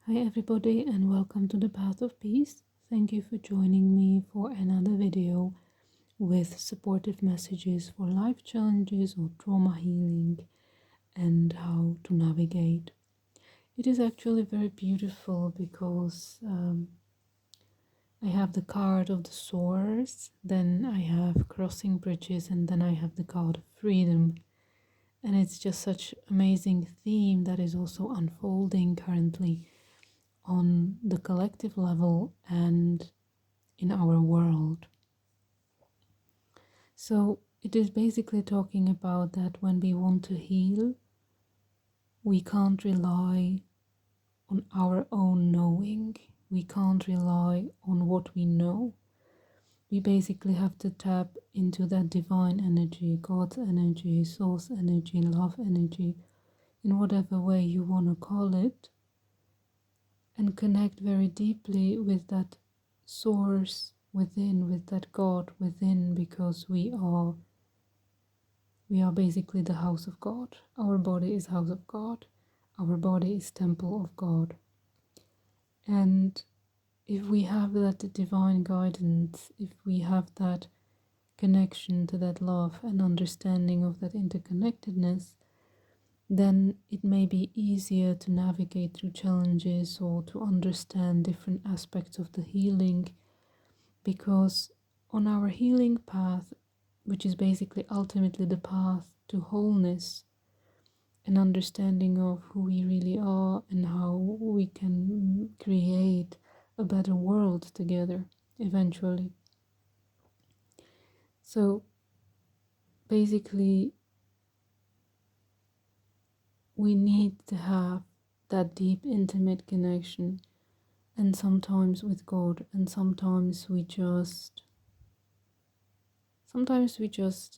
Hi, everybody, and welcome to the Path of Peace. Thank you for joining me for another video with supportive messages for life challenges or trauma healing and how to navigate. It is actually very beautiful because I have the card of the Swords, then I have crossing bridges, and then I have the card of freedom. And it's just such amazing theme that is also unfolding currently on the collective level and in our world. So it is basically talking about that when we want to heal, we can't rely on our own knowing. We can't rely on what we know. We basically have to tap into that divine energy, God's energy, source energy, love energy, in whatever way you want to call it, and connect very deeply with that source within, with that God within, because we are basically the house of God. Our body is house of God. Our body is temple of God. And if we have that divine guidance, if we have that connection to that love and understanding of that interconnectedness, then it may be easier to navigate through challenges or to understand different aspects of the healing, because on our healing path, which is basically ultimately the path to wholeness, an understanding of who we really are and how we can create a better world together eventually. So basically, we need to have that deep, intimate connection, and sometimes with God, and sometimes we just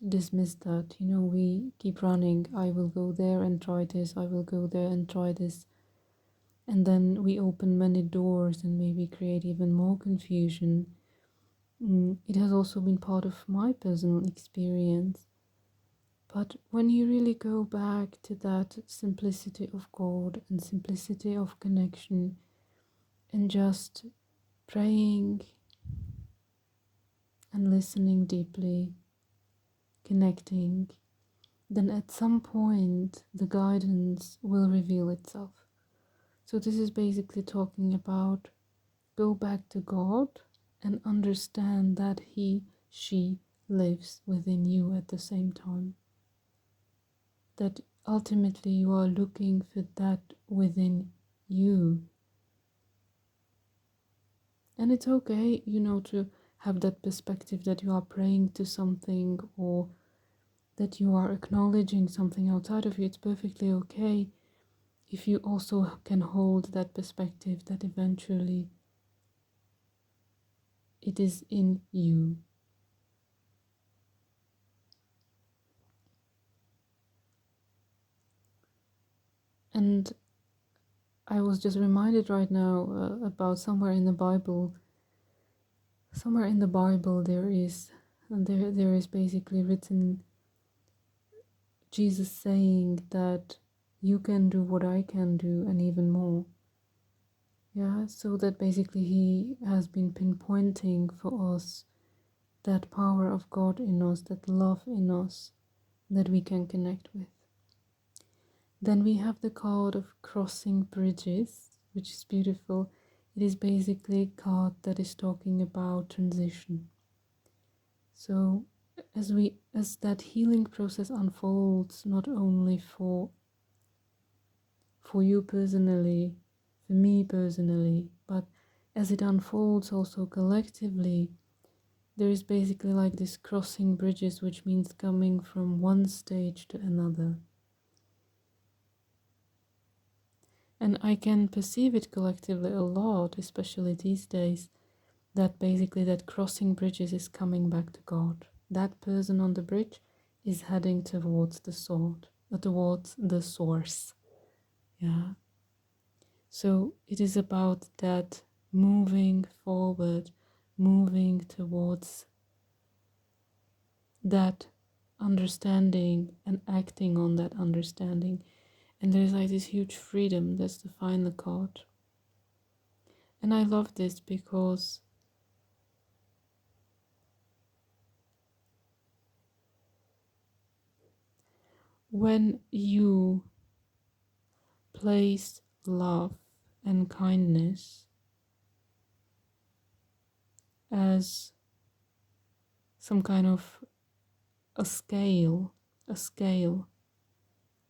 dismiss that. We keep running. I will go there and try this. I will go there and try this. And then we open many doors and maybe create even more confusion. It has also been part of my personal experience. But when you really go back to that simplicity of God and simplicity of connection and just praying and listening deeply, connecting, then at some point the guidance will reveal itself. So this is basically talking about go back to God and understand that He, she lives within you at the same time. That ultimately you are looking for that within you. And it's okay, to have that perspective that you are praying to something or that you are acknowledging something outside of you. It's perfectly okay if you also can hold that perspective that eventually it is in you. And I was just reminded right now about somewhere in the Bible. Somewhere in the Bible there is basically written Jesus saying that you can do what I can do and even more. Yeah, so that basically He has been pinpointing for us that power of God in us, that love in us that we can connect with. Then we have the card of crossing bridges, which is beautiful. It is basically a card that is talking about transition. So as that healing process unfolds, not only for you personally, for me personally, but as it unfolds also collectively, there is basically like this crossing bridges, which means coming from one stage to another. And I can perceive it collectively a lot, especially these days, that basically that crossing bridges is coming back to God. That person on the bridge is heading towards the sword, towards the source. Yeah. So it is about that moving forward, moving towards that understanding and acting on that understanding. And there's like this huge freedom. That's the final card. And I love this because when you place love and kindness as some kind of a scale, a scale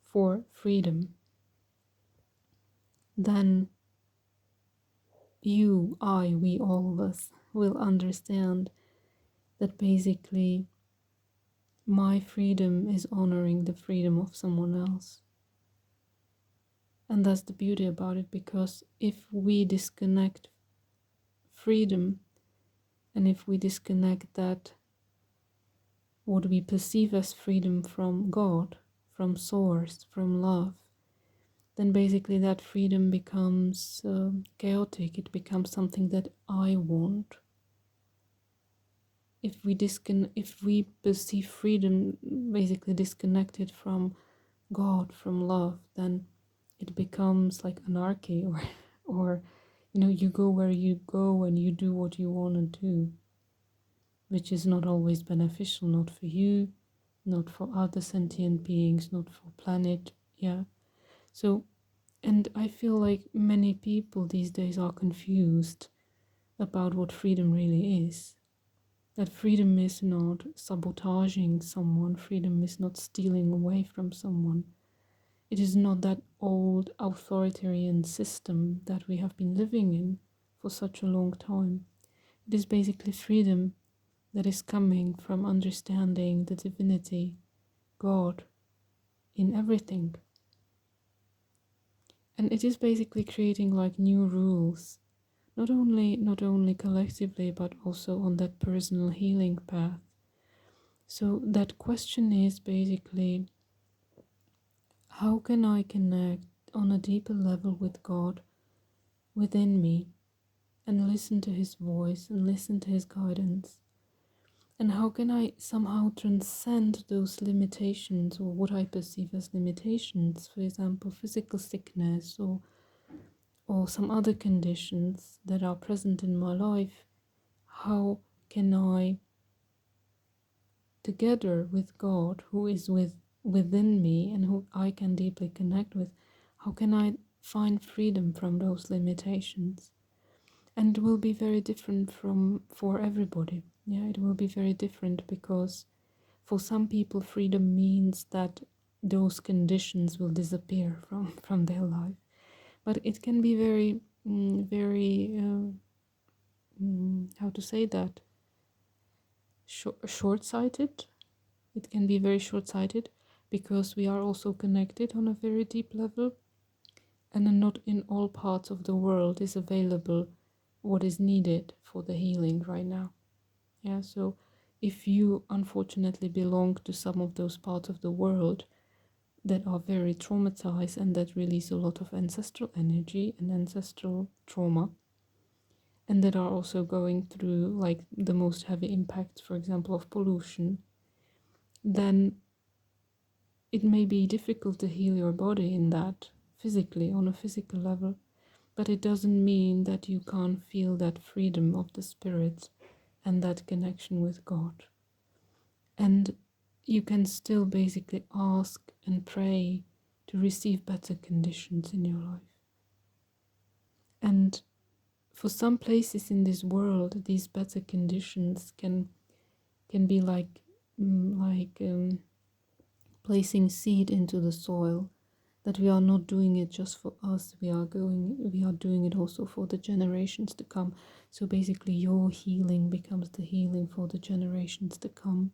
for freedom, then you, I, we, all of us will understand that basically my freedom is honoring the freedom of someone else. And that's the beauty about it, because if we disconnect freedom, and if we disconnect that, what we perceive as freedom from God, from source, from love, then basically that freedom becomes chaotic. It becomes something that I want. If we perceive freedom basically disconnected from God, from love, then it becomes like anarchy, or you go where you go and you do what you want to do, which is not always beneficial, not for you, not for other sentient beings, not for planet. Yeah. So, and I feel like many people these days are confused about what freedom really is. That freedom is not sabotaging someone, freedom is not stealing away from someone. It is not that old authoritarian system that we have been living in for such a long time. It is basically freedom that is coming from understanding the divinity, God, in everything. And it is basically creating like new rules, not only collectively, but also on that personal healing path. So that question is basically, how can I connect on a deeper level with God within me and listen to his voice and listen to his guidance? And how can I somehow transcend those limitations, or what I perceive as limitations, for example, physical sickness or some other conditions that are present in my life? How can I, together with God, who is within me and who I can deeply connect with, how can I find freedom from those limitations? And it will be very different for everybody. Yeah, it will be very different, because for some people freedom means that those conditions will disappear from their life. But it can be very how to say that, short-sighted. It can be very short-sighted, because we are also connected on a very deep level, and not in all parts of the world is available what is needed for the healing right now. Yeah, so if you unfortunately belong to some of those parts of the world that are very traumatized and that release a lot of ancestral energy and ancestral trauma, and that are also going through like the most heavy impacts, for example, of pollution, then it may be difficult to heal your body in that physically, on a physical level, but it doesn't mean that you can't feel that freedom of the spirit and that connection with God. And you can still basically ask and pray to receive better conditions in your life. And for some places in this world, these better conditions can be like placing seed into the soil, that we are not doing it just for us, we are doing it also for the generations to come. So basically your healing becomes the healing for the generations to come.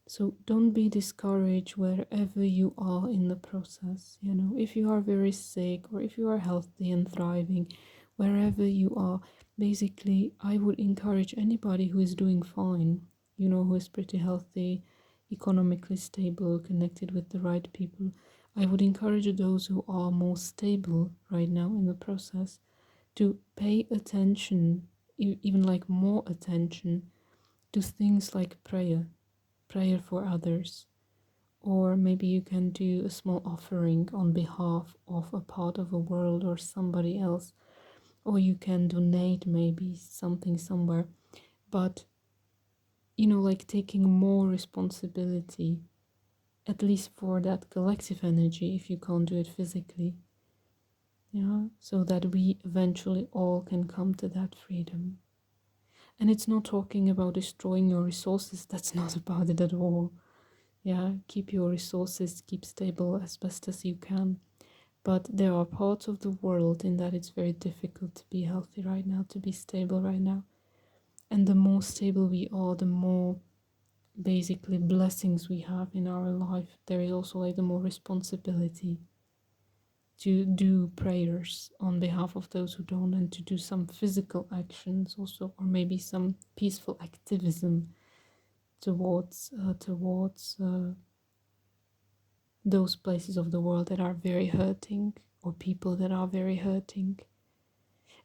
So don't be discouraged wherever you are in the process. If you are very sick or if you are healthy and thriving, wherever you are, basically I would encourage anybody who is doing fine, who is pretty healthy, economically stable, connected with the right people. I would encourage those who are more stable right now in the process to pay attention, even like more attention, to things like prayer for others. Or maybe you can do a small offering on behalf of a part of the world or somebody else. or you can donate maybe something somewhere. But, you know, like taking more responsibility, at least for that collective energy, if you can't do it physically. Yeah, so that we eventually all can come to that freedom. And it's not talking about destroying your resources, that's not about it at all. Yeah, keep your resources, keep stable as best as you can. But there are parts of the world in that it's very difficult to be healthy right now, to be stable right now. And the more stable we are, the more basically blessings we have in our life. There is also like the more responsibility to do prayers on behalf of those who don't, and to do some physical actions also, or maybe some peaceful activism towards those places of the world that are very hurting, or people that are very hurting.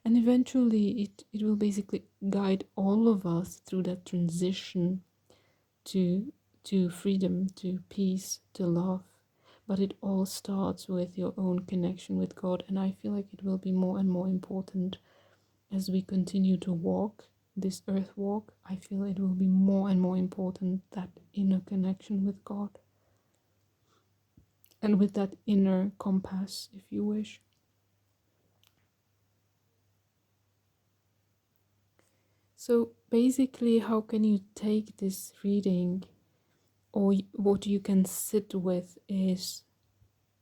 And eventually it will basically guide all of us through that transition to freedom, to peace, to love. But it all starts with your own connection with God. And I feel like it will be more and more important as we continue to walk this earth walk. I feel it will be more and more important, that inner connection with God. And with that inner compass, if you wish. So basically, how can you take this reading, or what you can sit with, is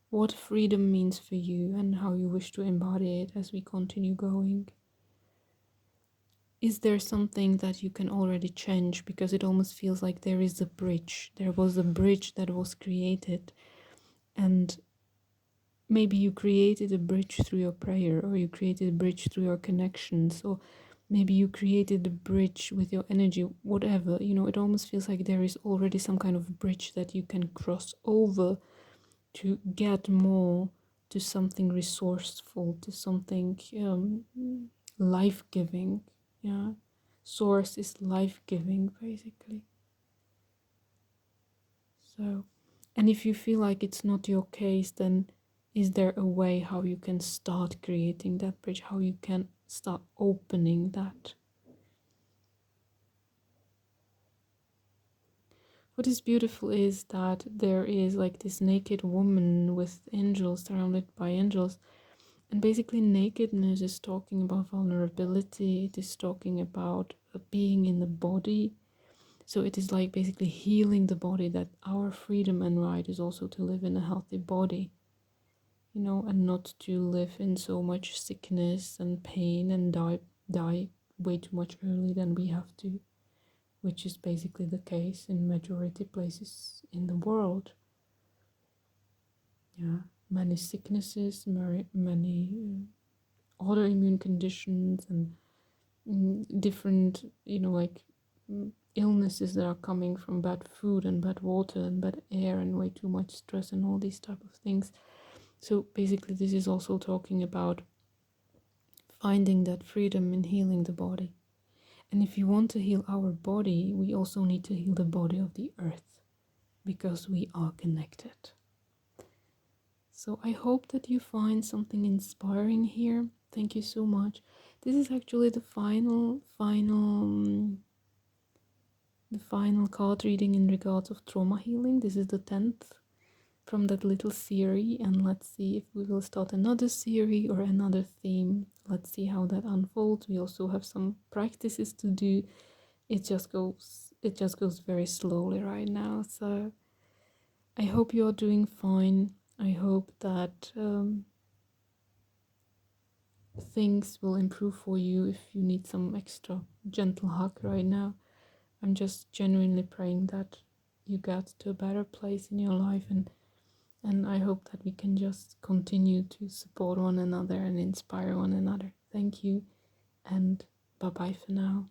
what freedom means for you and how you wish to embody it as we continue going. Is there something that you can already change? Because it almost feels like there is a bridge. There was a bridge that was created, and maybe you created a bridge through your prayer, or you created a bridge through your connections, or maybe you created a bridge with your energy, whatever. You know, it almost feels like there is already some kind of bridge that you can cross over to get more to something resourceful, to something life-giving. Yeah, source is life-giving, basically. So, and if you feel like it's not your case, then is there a way how you can start creating that bridge, how you can start opening that? What is beautiful is that there is like this naked woman with angels, surrounded by angels. And basically, nakedness is talking about vulnerability. It is talking about being in the body. So it is like basically healing the body, that our freedom and right is also to live in a healthy body, you know, and not to live in so much sickness and pain and die way too much early than we have to, which is basically the case in majority places in the world. Yeah, many sicknesses, many autoimmune conditions, and different, you know, like illnesses that are coming from bad food and bad water and bad air and way too much stress and all these type of things. So basically, this is also talking about finding that freedom in healing the body. And if you want to heal our body, we also need to heal the body of the earth, because we are connected. So I hope that you find something inspiring here. Thank you so much. This is actually the final card reading in regards of trauma healing. This is the 10th from that little series, and let's see if we will start another series or another theme. Let's see how that unfolds. We also have some practices to do. It just goes very slowly right now. So I hope you are doing fine. I hope that things will improve for you. If you need some extra gentle hug right now, I'm just genuinely praying that you get to a better place in your life, and I hope that we can just continue to support one another and inspire one another. Thank you, and bye bye for now.